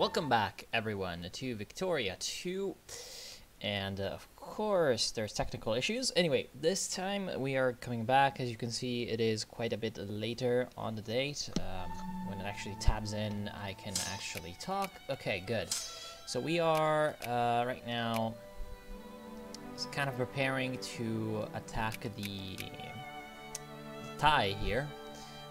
Welcome back, everyone, to Victoria 2, and of course there's technical issues. Anyway, this time we are coming back. As you can see, it is quite a bit later on the date. When it actually tabs in, I can actually talk. Okay, good. So we are right now kind of preparing to attack the Thai here.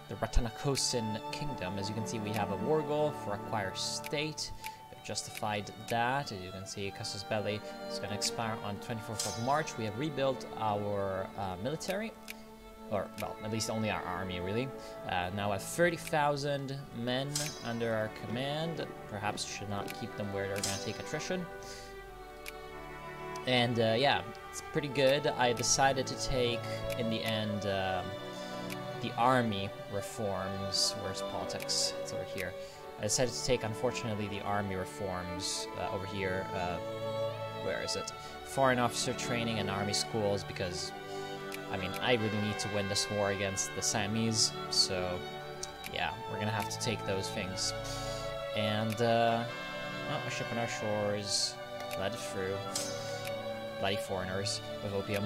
The Ratanakosin Kingdom. As you can see, we have a war goal for acquire state. We've justified that. As you can see, Casus Belli is going to expire on 24th of March. We have rebuilt our military, or well, at least only our army, really. Now have 30,000 men under our command. Perhaps should not keep them where they're going to take attrition. And yeah, it's pretty good. I decided to take, in the end, the army reforms. Where's politics? It's over here. I decided to take, unfortunately, the army reforms over here. Where is it? Foreign officer training and army schools, because, I mean, I really need to win this war against the Siamese. So, yeah, we're gonna have to take those things. And, oh, a ship on our shores. Let it through. Bloody foreigners with opium.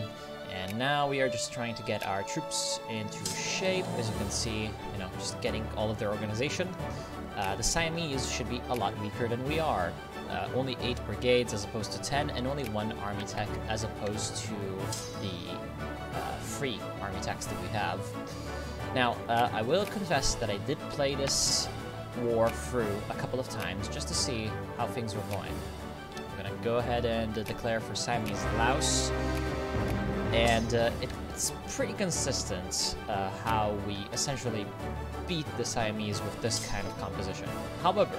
And now we are just trying to get our troops into shape. As you can see, you know, just getting all of their organization. The Siamese should be a lot weaker than we are. Only 8 brigades as opposed to 10, and only 1 army tech as opposed to the 3 army techs that we have. Now, I will confess that I did play this war through a couple of times just to see how things were going. I'm gonna go ahead and declare for Siamese Laos. And it's pretty consistent how we essentially beat the Siamese with this kind of composition. However,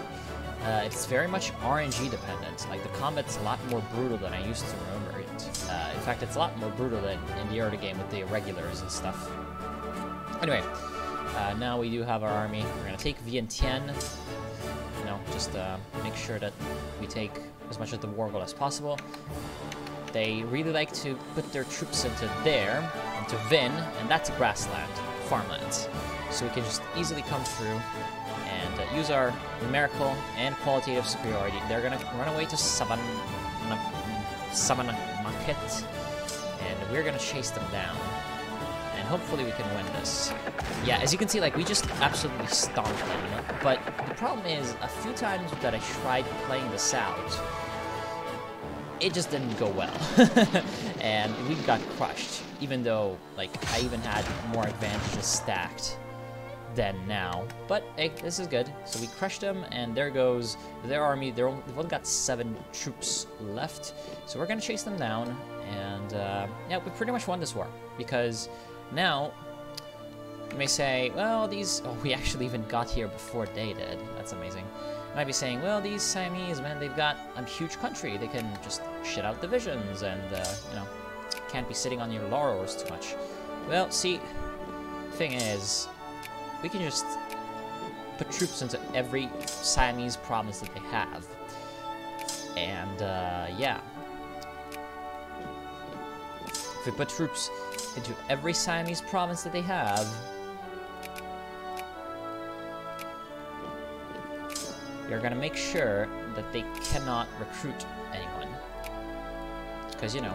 it's very much RNG dependent. Like, the combat's a lot more brutal than I used to remember it. In fact, it's a lot more brutal than in the early game with the irregulars and stuff. Anyway, now we do have our army. We're going to take Vientiane. You know, just make sure that we take as much of the war goal as possible. They really like to put their troops into there, into Vin, and that's grassland, farmlands. So we can just easily come through and use our numerical and qualitative superiority. They're gonna run away to Savannakhet, and we're gonna chase them down. And hopefully we can win this. Yeah, as you can see, like, we just absolutely stomped them. But the problem is, a few times that I tried playing this out, it just didn't go well. And we got crushed, even though, like, I even had more advantages stacked than now. But hey, this is good. So we crushed them, and there goes their army. They've only got 7 troops left, so we're gonna chase them down. And yeah, we pretty much won this war, because now you may say, well, these, oh, we actually even got here before they did. That's amazing. Might be saying, well, these Siamese, man, they've got a huge country. They can just shit out divisions and, you know, can't be sitting on your laurels too much. Well, see, thing is, we can just put troops into every Siamese province that they have. And, yeah. If we put troops into every Siamese province that they have, we're gonna make sure that they cannot recruit anyone. Because, you know,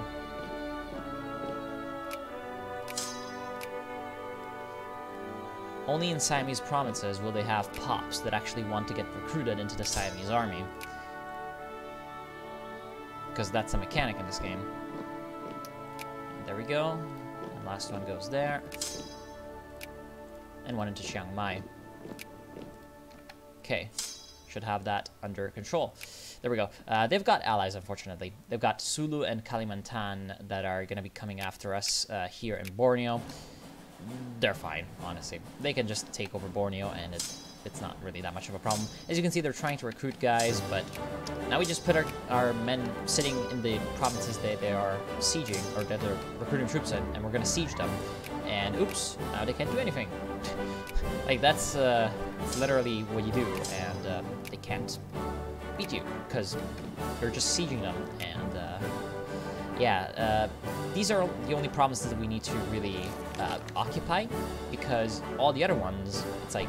only in Siamese provinces will they have pops that actually want to get recruited into the Siamese army. Because that's a mechanic in this game. There we go. And last one goes there. And one into Chiang Mai. Okay. Should have that under control. There we go. They've got allies, unfortunately. They've got Sulu and Kalimantan that are going to be coming after us here in Borneo. They're fine, honestly. They can just take over Borneo, and it's not really that much of a problem. As you can see, they're trying to recruit guys, but now we just put our men sitting in the provinces they are sieging, or that they're recruiting troops in, and we're going to siege them. And oops, now they can't do anything. Like, that's literally what you do, and they can't beat you, because you're just sieging them. And yeah, these are the only provinces that we need to really occupy, because all the other ones, it's like,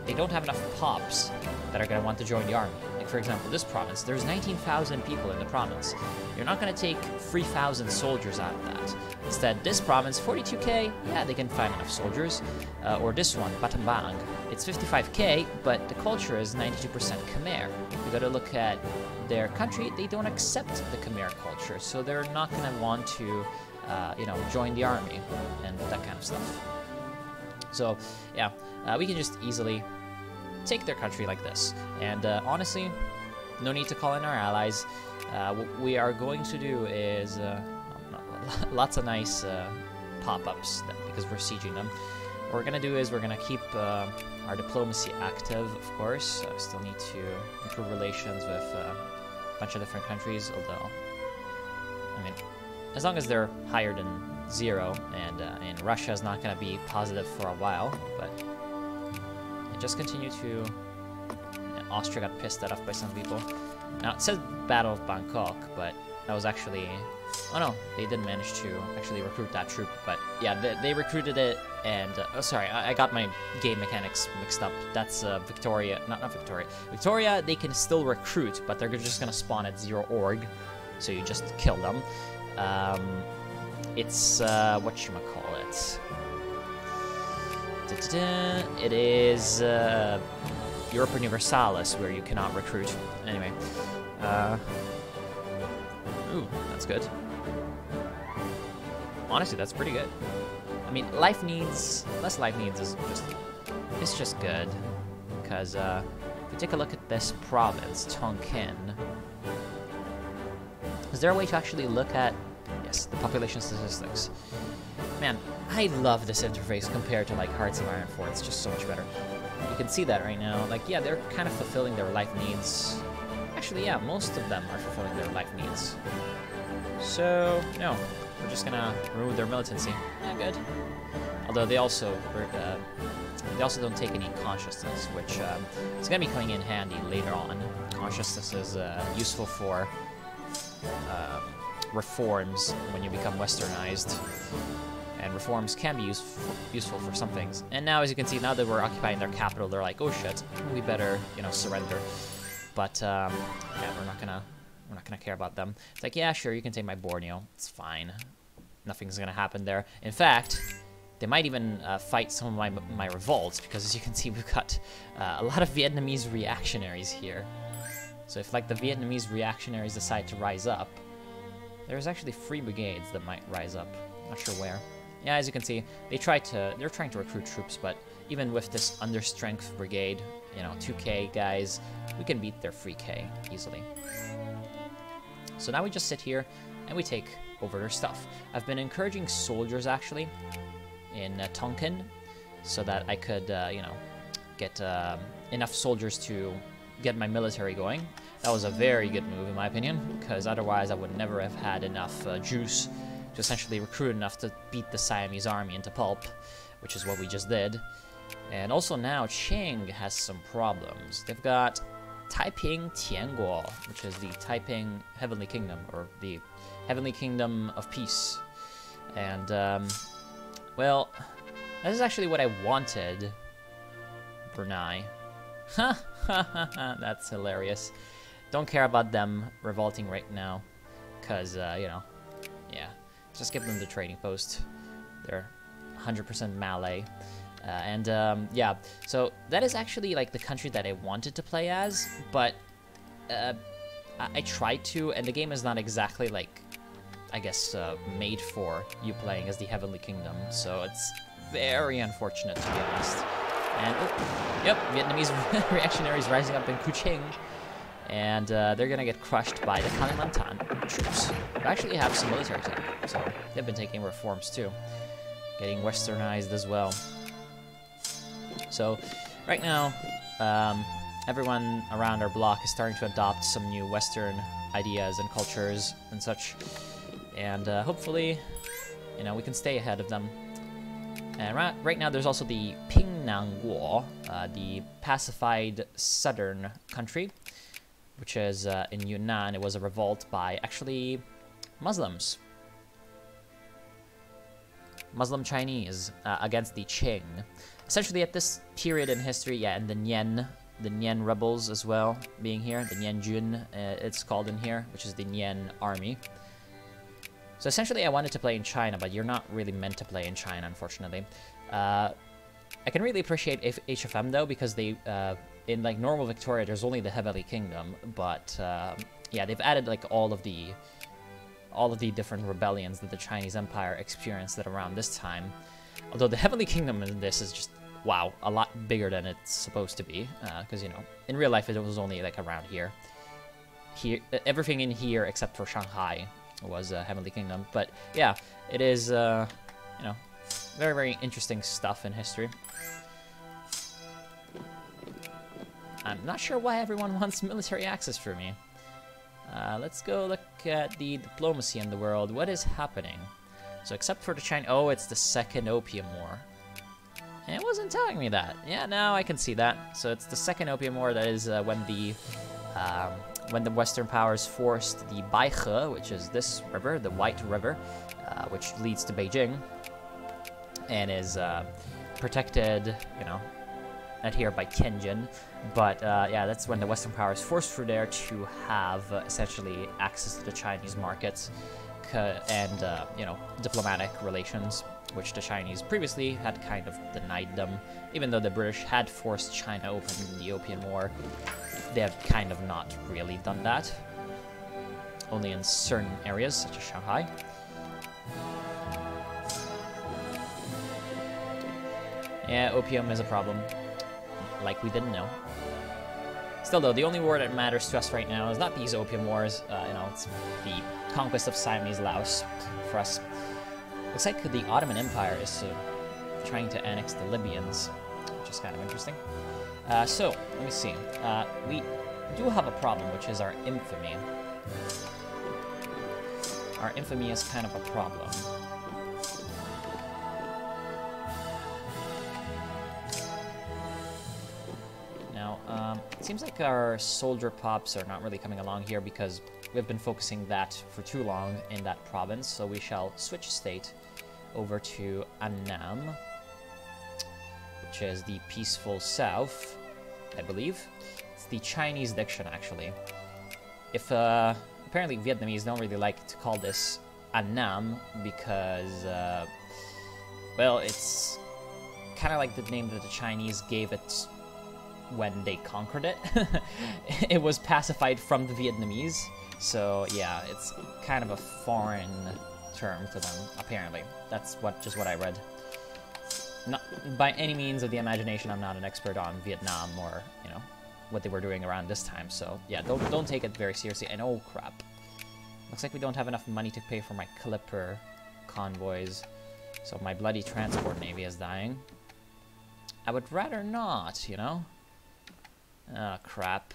they don't have enough pops that are going to want to join the army. Like, for example, this province, there's 19,000 people in the province. You're not going to take 3,000 soldiers out of that. Instead, this province, 42k, yeah, they can find enough soldiers. Or this one, Battambang, it's 55k, but the culture is 92% Khmer. You got to look at their country, they don't accept the Khmer culture, so they're not going to want to, you know, join the army and that kind of stuff. So, yeah, we can just easily take their country like this. And honestly, no need to call in our allies. What we are going to do is lots of nice pop-ups because we're sieging them. What we're going to do is we're going to keep our diplomacy active, of course. Still need to improve relations with a bunch of different countries, although, I mean, as long as they're higher than 0, and Russia is not going to be positive for a while, but just continue to... Austria got pissed off by some people. Now, it says Battle of Bangkok, but that was actually... Oh no, they didn't manage to actually recruit that troop, but yeah, they recruited it, and... oh, sorry, I got my game mechanics mixed up. That's Victoria, not Victoria. Victoria, they can still recruit, but they're just gonna spawn at 0 org, so you just kill them. It's, whatchamacallit. It is Europa Universalis, where you cannot recruit. Anyway. Ooh, that's good. Honestly, that's pretty good. I mean, less life needs is just good. Because, if we take a look at this province, Tonkin, is there a way to actually look at, yes, the population statistics? Man, I love this interface compared to, like, Hearts of Iron 4. It's just so much better. You can see that right now. Like, yeah, they're kind of fulfilling their life needs. Actually, yeah, most of them are fulfilling their life needs. So, no, we're just gonna remove their militancy. Yeah, good. Although they also don't take any consciousness, which is gonna be coming in handy later on. Consciousness is useful for reforms when you become westernized. And reforms can be useful for some things. And now, as you can see, now that we're occupying their capital, they're like, oh shit, we better, you know, surrender. But yeah, we're not gonna care about them. It's like, yeah, sure, you can take my Borneo. It's fine. Nothing's gonna happen there. In fact, they might even fight some of my revolts, because as you can see, we've got a lot of Vietnamese reactionaries here. So if, like, the Vietnamese reactionaries decide to rise up, there's actually 3 brigades that might rise up. Not sure where. Yeah, as you can see, they're trying to recruit troops, but even with this understrength brigade, you know, 2k guys, we can beat their 3k easily. So now we just sit here and we take over their stuff. I've been encouraging soldiers, actually, in Tonkin, so that I could, you know, get enough soldiers to get my military going. That was a very good move, in my opinion, because otherwise I would never have had enough juice to essentially recruit enough to beat the Siamese army into pulp, which is what we just did. And also now, Qing has some problems. They've got Taiping Tianguo, which is the Taiping Heavenly Kingdom, or the Heavenly Kingdom of Peace. And, well, this is actually what I wanted. Brunei. Ha ha ha ha, that's hilarious. Don't care about them revolting right now, because, you know, yeah. Just give them the trading post. They're 100% Malay. Yeah, so that is actually, like, the country that I wanted to play as, but I tried to, and the game is not exactly, like, I guess, made for you playing as the Heavenly Kingdom, so it's very unfortunate, to be honest. And, oh, yep, Vietnamese reactionaries rising up in Kuching. And they're gonna get crushed by the Kalimantan troops, who actually have some military tech, so they've been taking reforms too, getting westernized as well. So right now, everyone around our block is starting to adopt some new Western ideas and cultures and such, and hopefully, you know, we can stay ahead of them. And right now, there's also the Pingnangguo, the pacified southern country, which is in Yunnan. It was a revolt by, actually, Muslims. Muslim Chinese against the Qing. Essentially, at this period in history, yeah, in the Nian the Nian rebels as well being here. The Nian Jun, it's called in here, which is the Nian army. So essentially I wanted to play in China, but you're not really meant to play in China, unfortunately. I can really appreciate HFM though, because they, in like normal Victoria, there's only the Heavenly Kingdom, but yeah, they've added like all of the different rebellions that the Chinese Empire experienced at around this time. Although the Heavenly Kingdom in this is just, wow, a lot bigger than it's supposed to be, because, you know, in real life it was only like around here. Everything in here except for Shanghai was Heavenly Kingdom. But yeah, it is, you know, very, very interesting stuff in history. I'm not sure why everyone wants military access for me. Let's go look at the diplomacy in the world. What is happening? So except for the China... Oh, it's the Second Opium War. And it wasn't telling me that. Yeah, now I can see that. So it's the Second Opium War. That is when the Western powers forced the Baihe, which is this river, the White River, which leads to Beijing, and is protected, you know, out here by Tianjin. But yeah, that's when the Western powers forced through there to have essentially access to the Chinese markets and you know, diplomatic relations, which the Chinese previously had kind of denied them. Even though the British had forced China open in the Opium War, they have kind of not really done that. Only in certain areas, such as Shanghai. Yeah, opium is a problem, like we didn't know. Still though, the only war that matters to us right now is not these opium wars, you know, it's the conquest of Siamese Laos for us. Looks like the Ottoman Empire is trying to annex the Libyans, which is kind of interesting. So, let me see. We do have a problem, which is our infamy. Our infamy is kind of a problem. It seems like our soldier pops are not really coming along here because we've been focusing that for too long in that province, so we shall switch state over to Annam, which is the peaceful south, I believe. It's the Chinese diction, actually. If, apparently Vietnamese don't really like to call this Annam because, well, it's kind of like the name that the Chinese gave it when they conquered it. It was pacified from the Vietnamese, so yeah, it's kind of a foreign term to them, apparently. That's just what I read. Not by any means of the imagination, I'm not an expert on Vietnam or, you know, what they were doing around this time, so yeah, don't take it very seriously. And oh crap, looks like we don't have enough money to pay for my Clipper convoys, so my bloody transport navy is dying. I would rather not, you know? Oh, crap.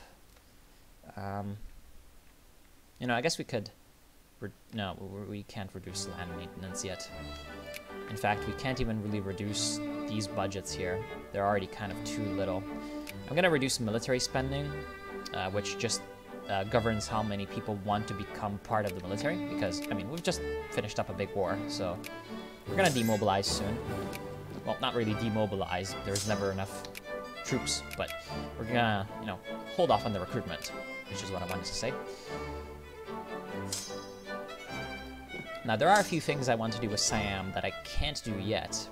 You know, I guess we could... No, we can't reduce land maintenance yet. In fact, we can't even really reduce these budgets here. They're already kind of too little. I'm gonna reduce military spending, which just governs how many people want to become part of the military, because, I mean, we've just finished up a big war, so we're gonna demobilize soon. Well, not really demobilize, there's never enough troops, but we're gonna, you know, hold off on the recruitment, which is what I wanted to say. Now, there are a few things I want to do with Siam that I can't do yet.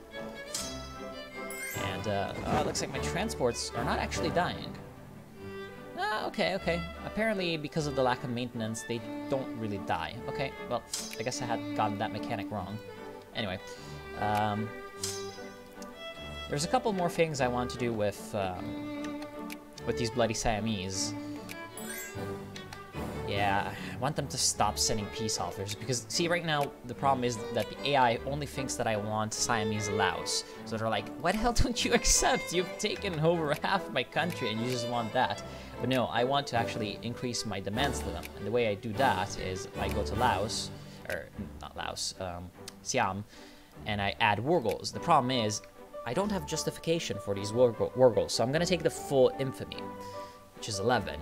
And, oh, it looks like my transports are not actually dying. Ah, okay. Apparently, because of the lack of maintenance, they don't really die. Okay, well, I guess I had gotten that mechanic wrong. Anyway, there's a couple more things I want to do with these bloody Siamese. Yeah, I want them to stop sending peace offers, because, see, right now, the problem is that the AI only thinks that I want Siamese Laos. So they're like, why the hell don't you accept? You've taken over half my country and you just want that. But no, I want to actually increase my demands to them. And the way I do that is I go to Laos, or not Laos, Siam, and I add war goals. The problem is, I don't have justification for these war goals, so I'm going to take the full infamy, which is 11.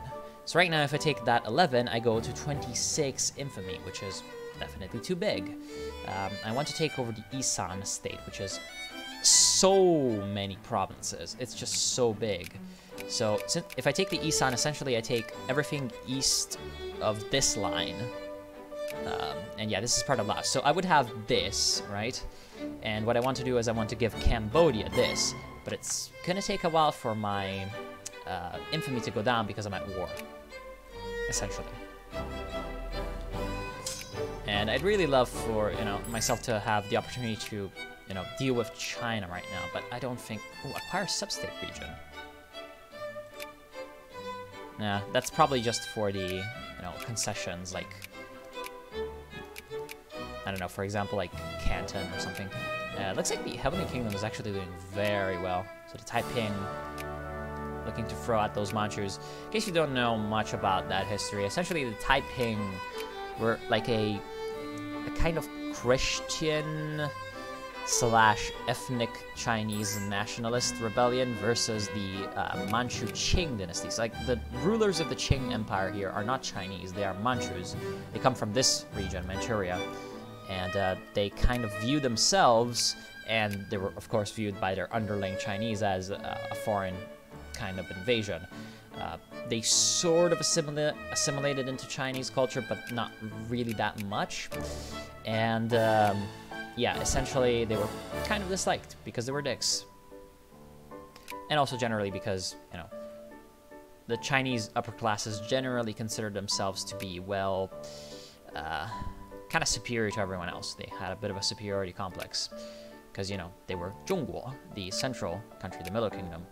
So right now, if I take that 11, I go to 26 infamy, which is definitely too big. I want to take over the Isan state, which is so many provinces. It's just so big. So if I take the Isan, essentially I take everything east of this line. And yeah, this is part of Laos. So I would have this, right? And what I want to do is I want to give Cambodia this. But it's going to take a while for my infamy to go down because I'm at war, essentially. And I'd really love for, myself to have the opportunity to, deal with China right now. But I don't think... Ooh, acquire substate region. Nah, that's probably just for the, concessions, like... I don't know, for example, like Canton or something. Looks like the Heavenly Kingdom is actually doing very well. So the Taiping looking to throw out those Manchus. In case you don't know much about that history, essentially the Taiping were like a kind of Christian / ethnic Chinese nationalist rebellion versus the Manchu Qing dynasties. Like the rulers of the Qing Empire here are not Chinese, they are Manchus. They come from this region, Manchuria. And they kind of view themselves, and they were of course viewed by their underling Chinese as a foreign kind of invasion. They sort of assimilated into Chinese culture, but not really that much. And yeah, essentially they were kind of disliked because they were dicks. And also generally because, the Chinese upper classes generally considered themselves to be, well, kind of superior to everyone else. They had a bit of a superiority complex because, they were Zhongguo, the central country, the Middle Kingdom.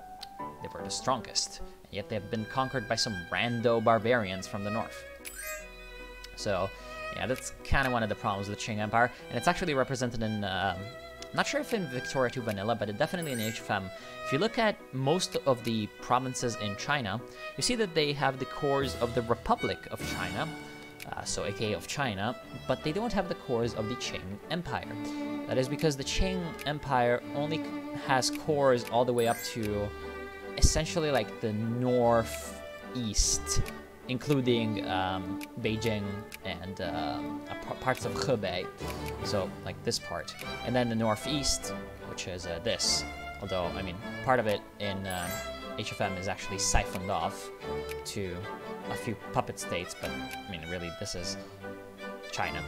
They were the strongest, and yet they have been conquered by some rando barbarians from the north. So, yeah, that's kind of one of the problems with the Qing Empire, and it's actually represented in, not sure if in Victoria 2 Vanilla, but definitely in HFM. If you look at most of the provinces in China, you see that they have the cores of the Republic of China, so aka of China, but they don't have the cores of the Qing Empire. That is because the Qing Empire only has cores all the way up to essentially like the northeast, including Beijing and parts of Hebei, so like this part. And then the northeast, which is this, although, I mean, part of it in HFM is actually siphoned off to a few puppet states, but I mean, really, this is China,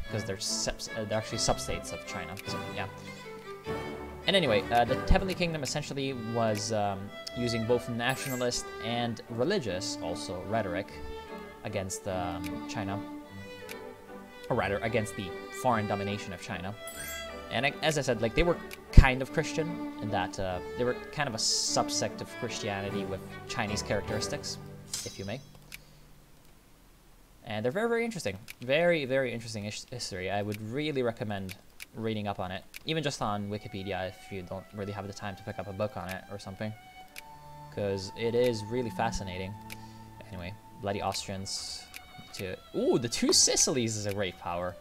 because they're actually substates of China. So yeah. And anyway, the Heavenly Kingdom essentially was using both nationalist and religious, also rhetoric, against China, or rather, against the foreign domination of China. And as I said, like, they were kind of Christian in that they were kind of a subsect of Christianity with Chinese characteristics, if you may. And they're very, very interesting. Very, very interesting history. I would really recommend reading up on it, even just on Wikipedia if you don't really have the time to pick up a book on it or something, because it is really fascinating. Anyway, bloody Austrians. Ooh, the two Sicilies is a great power.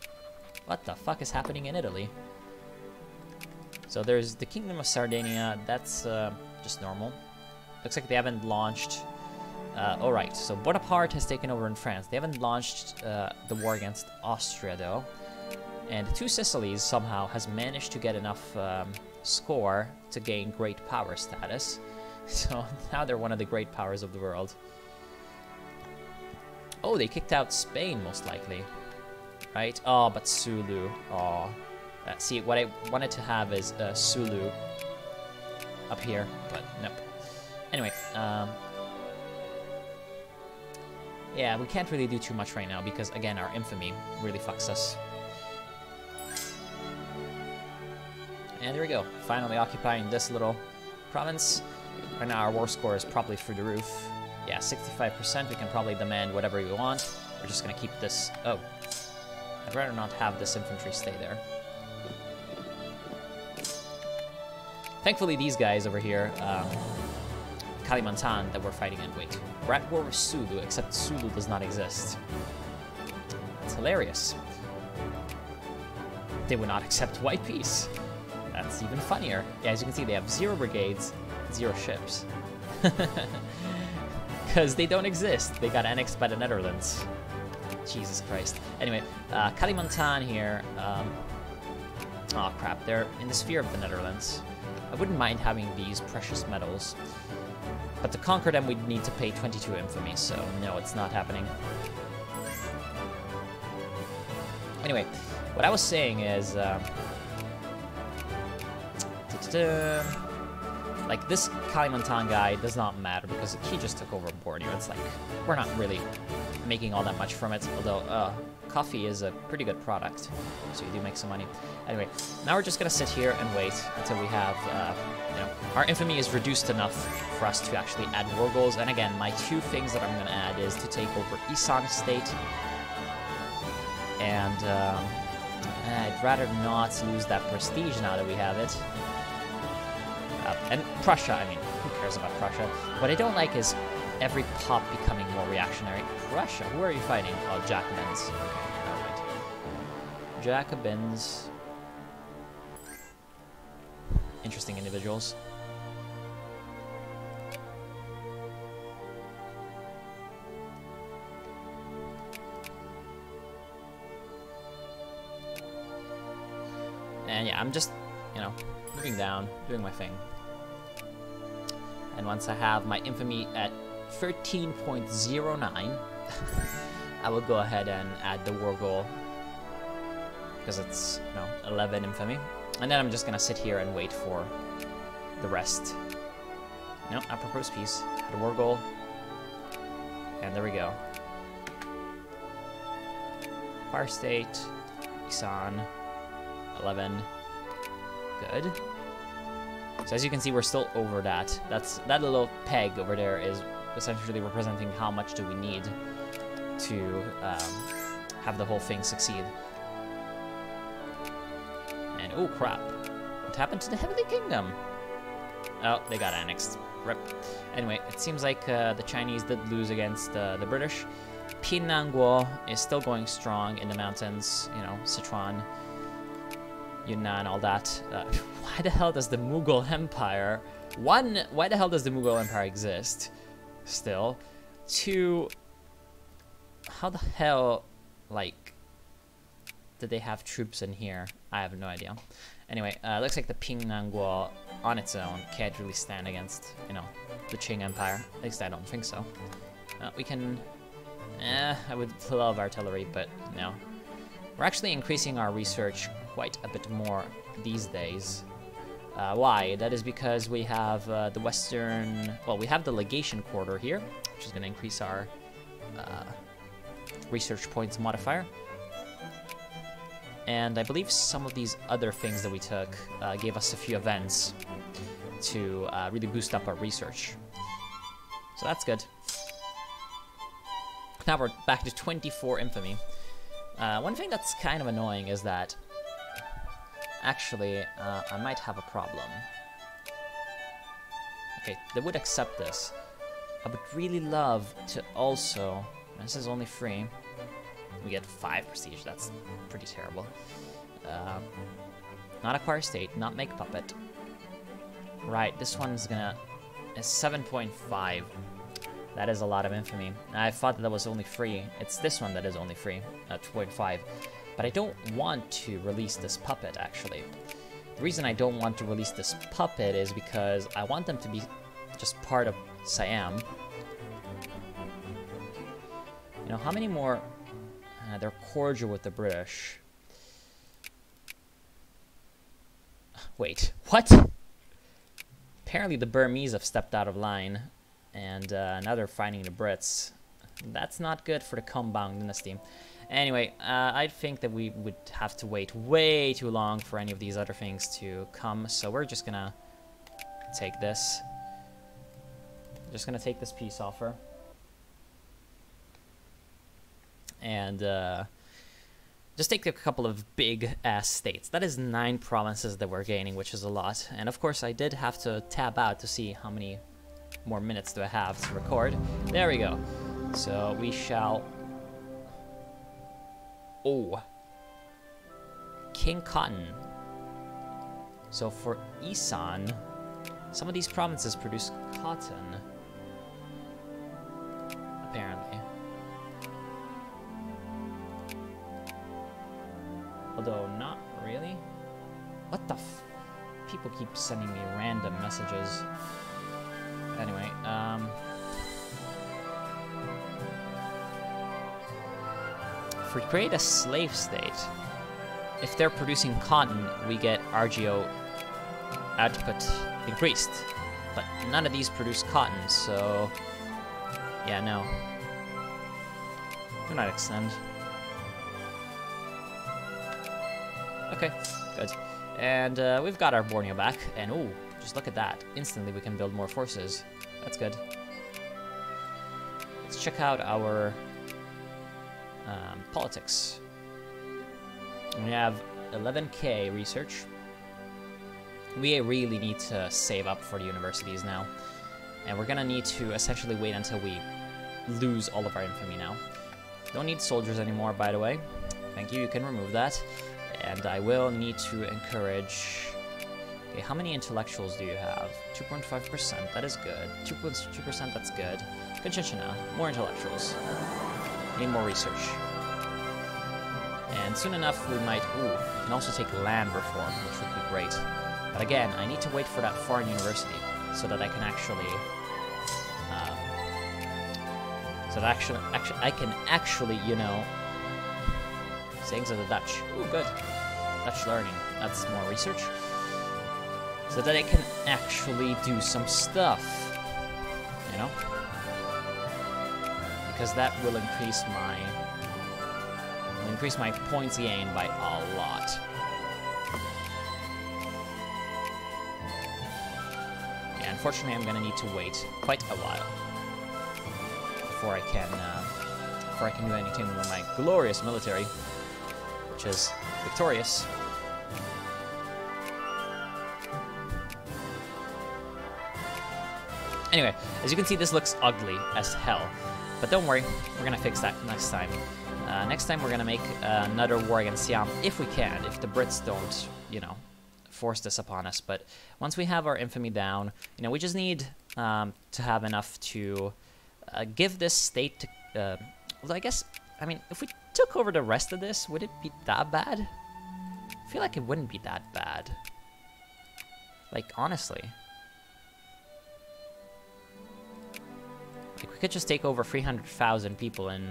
What the fuck is happening in Italy? So there's the Kingdom of Sardinia. That's just normal. Looks like they haven't launched... Alright, so Bonaparte has taken over in France. They haven't launched the war against Austria, though. And the two Sicilies somehow has managed to get enough score to gain great power status. So now they're one of the great powers of the world. Oh, they kicked out Spain, most likely. Right? Oh, but Sulu. Oh. See, what I wanted to have is Sulu up here, but nope. Anyway, yeah, we can't really do too much right now because, again, our infamy really fucks us. And there we go, finally occupying this little province. Right now our war score is probably through the roof. Yeah, 65%, we can probably demand whatever we want. We're just gonna keep this... Oh. I'd rather not have this infantry stay there. Thankfully, these guys over here, Kalimantan, that we're fighting in. Wait, we're at war with Sulu, except Sulu does not exist. It's hilarious. They would not accept white peace. That's even funnier. Yeah, as you can see, they have 0 brigades, 0 ships. Because they don't exist. They got annexed by the Netherlands. Jesus Christ. Anyway, Kalimantan here. Oh crap, they're in the sphere of the Netherlands. I wouldn't mind having these precious metals. But to conquer them, we'd need to pay 22 infamy, so no, it's not happening. Anyway, what I was saying is, like, this Kalimantan guy does not matter because he just took over Borneo. It's like, we're not really making all that much from it, although coffee is a pretty good product, so you do make some money. Anyway, now we're just gonna sit here and wait until we have, you know, our infamy is reduced enough for us to actually add war goals. And again, my two things that I'm gonna add is to take over Isan State, and I'd rather not lose that prestige now that we have it. And Prussia, I mean, who cares about Prussia? What I don't like is every pop becoming more reactionary. Prussia, who are you fighting? Oh, Jacobins. Okay, alright. Jacobins. Interesting individuals. And yeah, I'm just, you know, moving down, doing my thing. And once I have my infamy at 13.09, I will go ahead and add the war goal, because it's, you know, 11 infamy. And then I'm just gonna sit here and wait for the rest. No, I propose peace. The war goal. And there we go. Empire State, Isan, 11. Good. So as you can see, we're still over that. That little peg over there is essentially representing how much do we need to have the whole thing succeed. And oh crap, what happened to the Heavenly Kingdom? Oh, they got annexed. Rip. Anyway, it seems like the Chinese did lose against the British. Pinanguo is still going strong in the mountains, you know, Sichuan, Yunnan, all that. Why the hell does the Mughal Empire... One, why the hell does the Mughal Empire exist still? Two, how the hell, like, did they have troops in here? I have no idea. Anyway, looks like the Pinanguo on its own can't really stand against, you know, the Qing Empire. At least I don't think so. We can... I would love artillery, but no. We're actually increasing our research quite a bit more these days. Why? That is because we have the western... Well, we have the legation quarter here, which is going to increase our research points modifier. And I believe some of these other things that we took gave us a few events to really boost up our research. So that's good. Now we're back to 24 infamy. One thing that's kind of annoying is that actually I might have a problem. Okay, they would accept this. I would really love to also... This is only 3. We get 5 prestige. That's pretty terrible. Not acquire state, not make puppet. Right, this one's gonna... It's 7.5. That is a lot of infamy. I thought that was only 3. It's this one that is only 3, 2.5. But I don't want to release this puppet, actually. The reason I don't want to release this puppet is because I want them to be just part of Siam. You know, how many more... they're cordial with the British. Wait, what? Apparently the Burmese have stepped out of line. And now they're fighting the Brits. That's not good for the Kumbang dynasty. Anyway, I think that we would have to wait way too long for any of these other things to come. So we're just gonna take this. Just gonna take this peace offer. And just take a couple of big-ass states. That is 9 provinces that we're gaining, which is a lot. And of course, I did have to tab out to see how many more minutes do I have to record. There we go. So we shall... Oh. King Cotton. So for Isan, some of these provinces produce cotton. Apparently. Although not really. What the f... People keep sending me random messages. Anyway, if we create a slave state, if they're producing cotton, we get RGO output increased. But none of these produce cotton, so yeah, no. Do not extend. Okay, good. And we've got our Borneo back, and ooh, just look at that. Instantly we can build more forces. That's good. Let's check out our politics. We have 11k research. We really need to save up for the universities now. And we're gonna need to essentially wait until we lose all of our infamy now. Don't need soldiers anymore, by the way. Thank you, you can remove that. And I will need to encourage... Okay, how many intellectuals do you have? 2.5%, that is good. 2.2%, that's good. Conchichina, more intellectuals. Need more research. And soon enough we might... Ooh, we can also take land reform, which would be great. But again, I need to wait for that foreign university so that I can actually... I can actually, you know... Sayings of the Dutch. Ooh, good. Dutch learning. That's more research. So that I can actually do some stuff. You know? Because that will increase my points gained by a lot. Yeah, unfortunately I'm gonna need to wait quite a while before I can do anything with my glorious military, which is victorious. Anyway, as you can see, this looks ugly as hell. But don't worry, we're gonna fix that next time. Next time we're gonna make another war against Siam, if we can, if the Brits don't, you know, force this upon us. But once we have our infamy down, you know, we just need to have enough to give this state to... well, I guess, I mean, if we took over the rest of this, would it be that bad? I feel like it wouldn't be that bad. Like, honestly. Like, we could just take over 300,000 people in,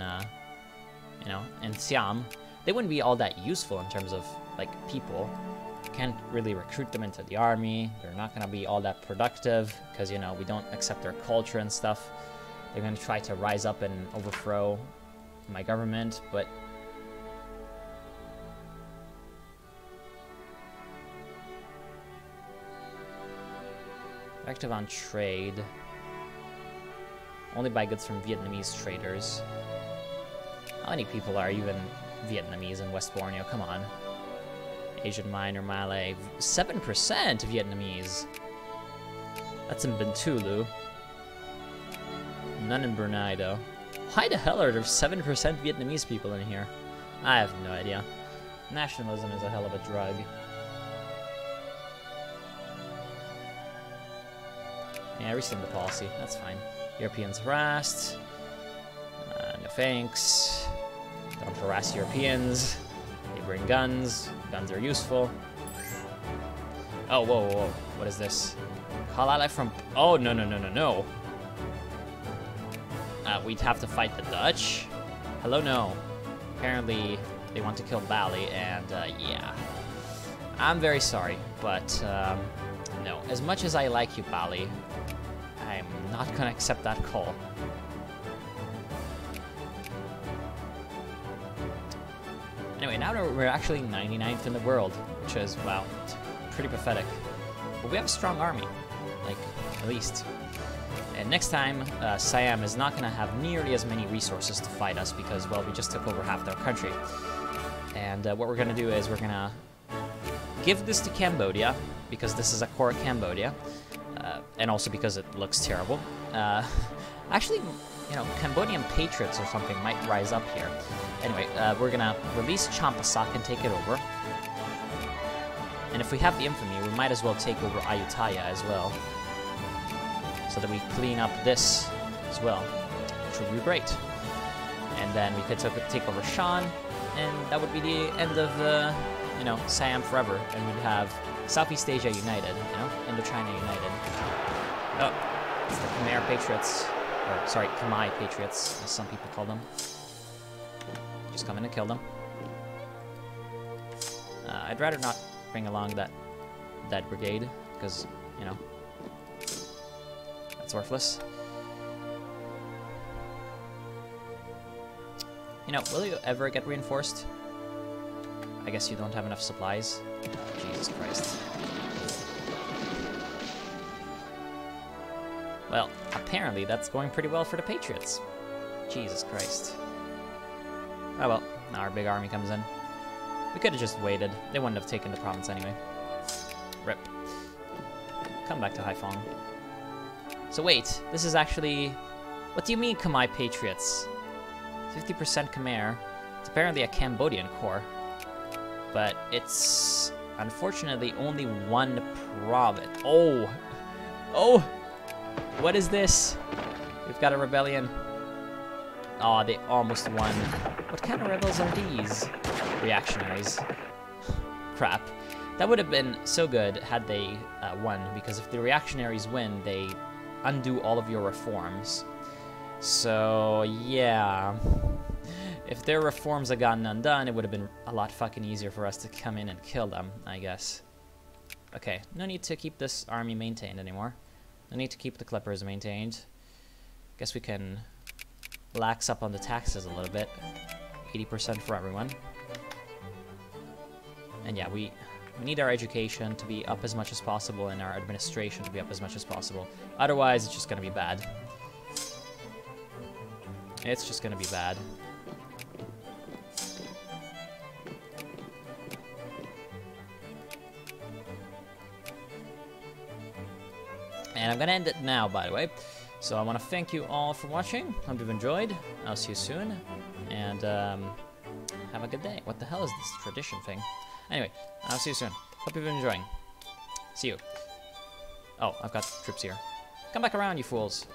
you know, in Siam. They wouldn't be all that useful in terms of, like, people. Can't really recruit them into the army. They're not going to be all that productive because, you know, we don't accept their culture and stuff. They're going to try to rise up and overthrow my government, but... Active on trade. Only buy goods from Vietnamese traders. How many people are even Vietnamese in West Borneo? Come on. Asian Minor, Malay. 7% Vietnamese. That's in Bintulu. None in Brunei, though. Why the hell are there 7% Vietnamese people in here? I have no idea. Nationalism is a hell of a drug. Yeah, rescind the policy. That's fine. Europeans harassed. No thanks. Don't harass Europeans. They bring guns. Guns are useful. Oh, whoa, whoa, whoa. What is this? Call ally from... Oh, no, no, no, no, no. We'd have to fight the Dutch? Hello, no. Apparently, they want to kill Bali, and, yeah. I'm very sorry, but, no. As much as I like you, Bali, I'm not gonna accept that call. Anyway, now we're actually 99th in the world, which is, wow, pretty pathetic. But we have a strong army, like, at least. And next time, Siam is not gonna have nearly as many resources to fight us because, well, we just took over half their country. And what we're gonna do is we're gonna give this to Cambodia, because this is a core Cambodia, and also because it looks terrible. Actually, you know, Cambodian patriots or something might rise up here. Anyway, we're gonna release Champasak and take it over. And if we have the infamy, we might as well take over Ayutthaya as well. So that we clean up this as well, which would be great. And then we could take over Shan, and that would be the end of, you know, Siam forever. And we'd have Southeast Asia united, you know, Indochina united. Oh, It's the Khmer Patriots, or sorry, Khmer Patriots, as some people call them. Just come in and kill them. I'd rather not bring along that brigade, because, you know, that's worthless. You know, will you ever get reinforced? I guess you don't have enough supplies. Jesus Christ. Well, apparently that's going pretty well for the Patriots. Jesus Christ. Oh well, now our big army comes in. We could have just waited. They wouldn't have taken the province anyway. Rip. Come back to Haiphong. So wait, this is actually... What do you mean, Khmer Patriots? 50% Khmer. It's apparently a Cambodian corps. But it's... unfortunately only one province. Oh! Oh! What is this? We've got a rebellion. Aw, they almost won. What kind of rebels are these? Reactionaries. Crap. That would have been so good had they won, because if the reactionaries win, they undo all of your reforms. So, yeah. If their reforms had gotten undone, it would have been a lot fucking easier for us to come in and kill them, I guess. Okay, no need to keep this army maintained anymore. No need to keep the clippers maintained. Guess we can lax up on the taxes a little bit. 80% for everyone. And yeah, we need our education to be up as much as possible and our administration to be up as much as possible. Otherwise, it's just gonna be bad. It's just gonna be bad. And I'm gonna end it now, by the way. So I want to thank you all for watching. Hope you've enjoyed. I'll see you soon. And have a good day. What the hell is this tradition thing? Anyway, I'll see you soon. Hope you've been enjoying. See you. Oh, I've got troops here. Come back around, you fools.